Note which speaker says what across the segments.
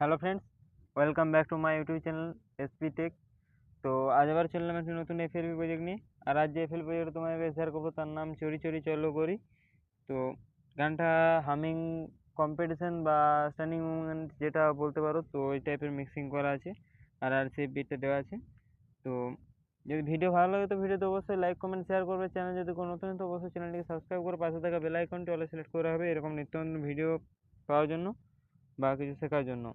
Speaker 1: Hello friends, welcome back to my YouTube channel SP tech. তো আজ আবার চললাম একটি নতুন এফএলপি প্রজেক্ট নিয়ে। আর আজ যে এফএলপি প্রজেক্ট তোমাদের শেয়ার করবো তার নাম চড়ি চড়ি চলো করি। তো গানটা হামিং কম্পিটিশন বা স্ট্যান্ডিং মুভমেন্ট যেটা বলতে পারো, তো এই টাইপের মিক্সিং করা আছে আর আর সেই বিটটা দেওয়া আছে। তো যদি ভিডিও ভালো লাগে তো ভিডিওতে অবশ্যই লাইক কমেন্ট শেয়ার করবে। চ্যানেল যদি কোনো নতুন তো অবশ্যই চ্যানেলটিকে সাবস্ক্রাইব করে পাশে থাকা বেল আইকনটি অলে সিলেক্ট করা হবে এরকম নিত্য নতুন ভিডিও পাওয়ার জন্য বা কিছু শেখার জন্য।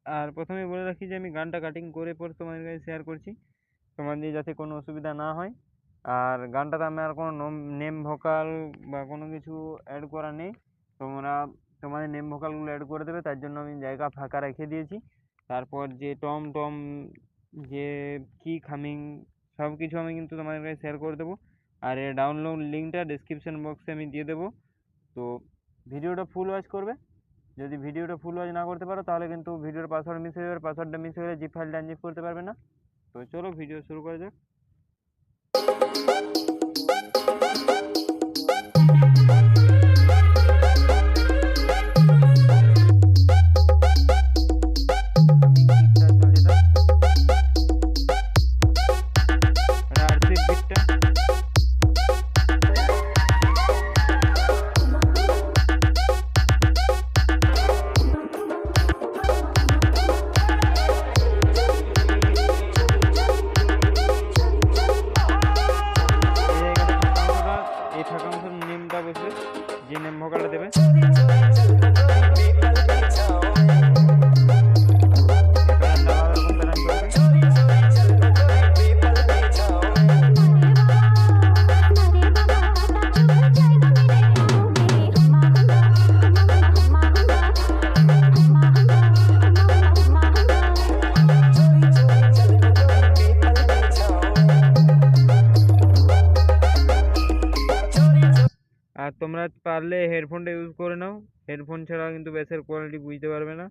Speaker 1: আর প্রথমে বলে রাখি যে আমি গানটা কাটিং করে পরে তোমাদের কাছে শেয়ার করছি, তোমাদের যাতে কোনো অসুবিধা না হয়। আর গানটাতে আমার কোনো নেম ভোকাল বা কোনো কিছু অ্যাড করা নেই। তোমরা তোমাদের নেম ভোকালগুলো অ্যাড করে দেবে, তার জন্য আমি জায়গা ফাঁকা রেখে দিয়েছি। তারপর যে টম টম যে কি খামিং সব কিছু আমি কিন্তু তোমাদের কাছে শেয়ার করে দেবো। আর এর ডাউনলোড লিঙ্কটা ডিসক্রিপশন বক্সে আমি দিয়ে দেবো। তো ভিডিওটা ফুল ওয়াচ করবে। যদি ভিডিওটা ফুল ওয়াচ না করতে পারো তাহলে কিন্তু ভিডিওর পাসওয়ার্ড মিস হয়ে যাবে, পাসওয়ার্ডটা মিস হয়ে গেলে জিপ ফাইলটা আনজিপ করতে পারবে না। তো চলো ভিডিও শুরু করা যাক। এই ফাঁকা অংশের নেমটা বসবে, যে নেম ভোকালটা দেবে। আর তোমরা পারলে হেডফোনটা ইউজ করে নাও, হেডফোন ছাড়া কিন্তু বেসের কোয়ালিটি বুঝতে পারবে না।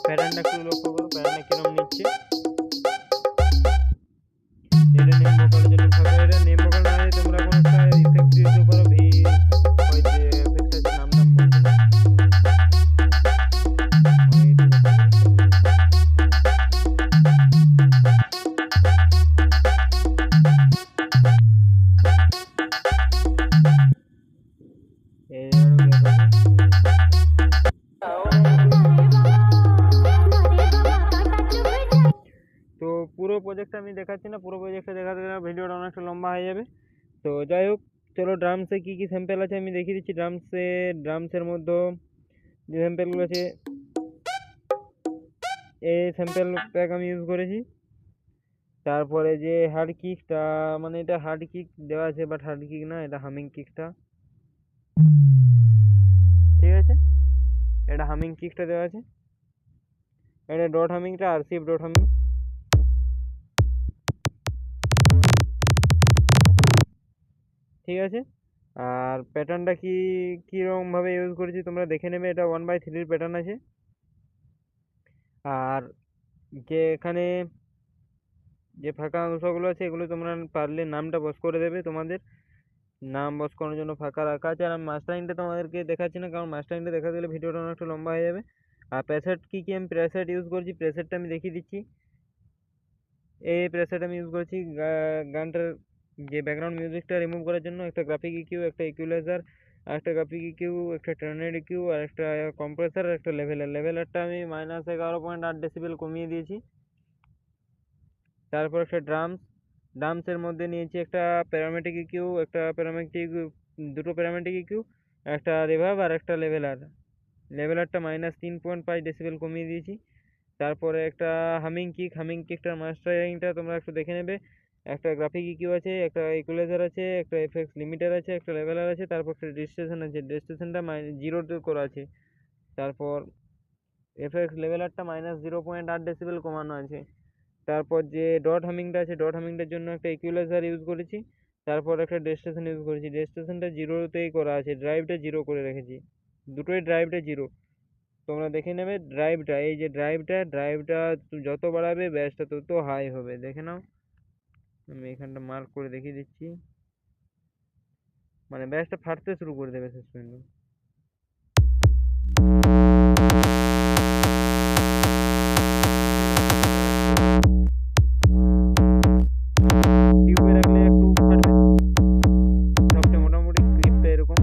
Speaker 1: প্যাটার্নটা একটু লক্ষ্য করো, প্যাটার্নটা কিরকম নিচ্ছে। এটা নেম ভোকালের জন্য ফাঁকা, এটা নেম ভোকাল না হলে তোমরা কোনো একটা ইফেক্ট ইউজ করো। ওই যে এফেক্ট আছে, নামটা বলছি না। তো পুরো প্রজেক্টটা আমি দেখাচ্ছি না, পুরো প্রজেক্টটা দেখাতে গেলে ভিডিওটা অনেকটা লম্বা হয়ে যাবে। তো যাই হোক, চলো ড্রামসে কী কী স্যাম্পেল আছে আমি দেখিয়ে দিচ্ছি। ড্রামসের মধ্যে যে স্যাম্পেলগুলো আছে, এই স্যাম্পেল প্যাক আমি ইউজ করেছি। তারপরে যে হার্ড কিকটা, মানে এটা হার্ড কিক দেওয়া আছে বাট হার্ড কিক না, এটা হামিং কিকটা, ঠিক আছে। এটা হামিং কিকটা দেওয়া আছে, এটা ডট হামিংটা আরসিএফ ডট হামিং, ঠিক আছে। আর প্যাটার্নটা কীরকমভাবে ইউজ করেছি তোমরা দেখে নেবে, এটা 1/3 প্যাটার্ন আছে। আর যে এখানে যে ফাঁকা অংশগুলো আছে এগুলো তোমরা পারলে নামটা বস করে দেবে, তোমাদের নাম বস করার জন্য ফাঁকা রাখা আছে। আর আমি মাস্টারিংটা তোমাদেরকে দেখাচ্ছি না, কারণ মাস্টারিংটা দেখা দিলে ভিডিওটা অনেকটা লম্বা হয়ে যাবে। আর প্রেসেট কী আমি প্রেসেট ইউজ করছি, প্রেসেটটা আমি দেখিয়ে দিচ্ছি। এই প্রেসেট আমি ইউজ করছি গানটার যে ব্যাকগ্রাউন্ড মিউজিকটা রিমুভ করার জন্য। একটা গ্রাফিক ইকিউ, একটা ইকুয়ালাইজার, আর একটা গ্রাফিক ইকিউ, একটা টার্নেড ইকিউ, আর একটা কম্প্রেসার, আর একটা লেভেলারটা আমি -11.8 ডেসিবেল কমিয়ে দিয়েছি। তারপর একটা ড্রামসের মধ্যে নিয়েছি একটা প্যারামেটিক ইকিউ, দুটো প্যারামেটিক ইকিউ, একটা রিভার্ব আর একটা লেভেলারটা -3.5 ডেসিবেল কমিয়ে দিয়েছি। তারপরে একটা হামিং কিকটার মাস্টারিংটা তোমরা একটু দেখে নেবে। একটা গ্রাফিক ইকিউ আছে, একটা ইকুয়ালাইজার আছে, একটা এফএক্স লিমিটার আছে, একটা লেভেলার আছে, তারপর একটা ডিস্টেশন আছে, ডিস্টেশনটা জিরোতে করা আছে। তারপর এফএক্স লেভেলারটা -0.8 ডেসিবেল কমানো আছে। তারপর যে ডট হামিংটা আছে, ডট হামিংটার জন্য একটা ইকুয়ালাইজার ইউজ করেছি। তারপর একটা ডেস্টেশন ইউজ করেছি, ডেস্টেশনটা জিরোতেই করা আছে, ড্রাইভটা জিরো করে রেখেছি, দুটোই ড্রাইভটা জিরো। তোমরা দেখে নেবে ড্রাইভটা, এই যে ড্রাইভটা যত বাড়াবে ব্যাসটা তত হাই হবে, দেখে নাও। আমি এখানটা মার্ক করে দেখিয়ে দিচ্ছি, মানে ব্যাসটা ফাটতে শুরু করে দেবে শেষ পর্যন্ত। টিউবে রাখলে একটু ফাটবে, সবচেয়ে মোটামুটি ক্লিপটা এরকম।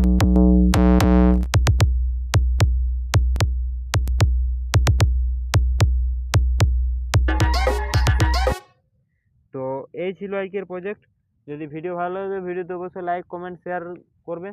Speaker 1: তো এই ছিল আজকের প্রজেক্ট। যদি ভিডিও ভালো লাগে ভিডিওতে অবশ্যই লাইক কমেন্ট শেয়ার করবে।